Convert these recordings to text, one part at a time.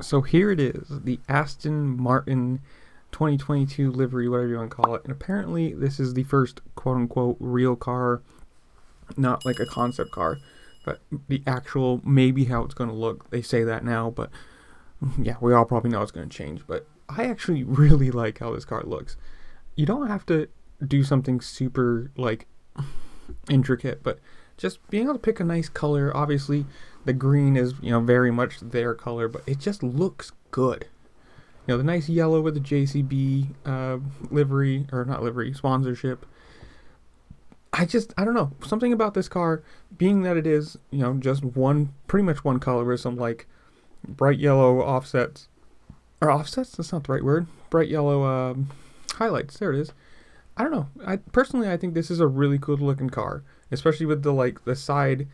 So here it is, the Aston Martin 2022 livery, whatever you want to call it. And apparently this is the first quote-unquote real car, not like a concept car, but the actual, maybe how it's going to look. They say that now, but yeah, we all probably know it's going to change. But I actually really like how this car looks. You don't have to do something super, like, intricate, but just being able to pick a nice color. Obviously the green is, very much their color, but it just looks good. The nice yellow with the JCB livery, or not livery, sponsorship. I don't know, something about this car, being that it is, just pretty much one color with some like bright yellow offsets, or offsets, that's not the right word, bright yellow highlights, there it is. I don't know, I think this is a really cool looking car, especially with the side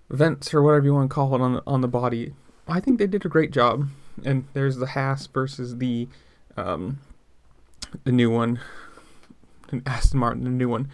vents, or whatever you want to call it, on the body. I think they did a great job. And there's the Haas versus the new one, Aston Martin, the new one.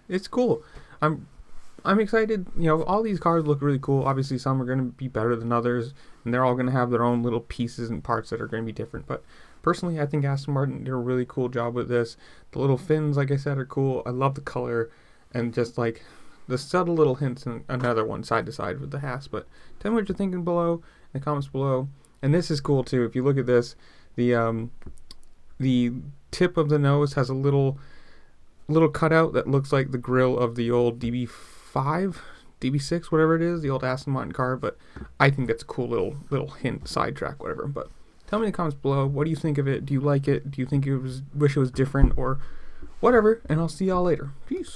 It's cool. I'm excited. All these cars look really cool. Obviously, some are going to be better than others, and they're all going to have their own little pieces and parts that are going to be different. But personally, I think Aston Martin did a really cool job with this. The little fins, like I said, are cool. I love the color, and just like the subtle little hints, and another one side to side with the Haas. But tell me what you're thinking below in the comments below. And this is cool too. If you look at this, the tip of the nose has a little cutout that looks like the grill of the old DB5, DB6, whatever it is, the old Aston Martin car. But I think that's a cool little hint, sidetrack, whatever. But tell me in the comments below, what do you think of it? Do you like it? Do you think wish it was different, or whatever? And I'll see y'all later. Peace.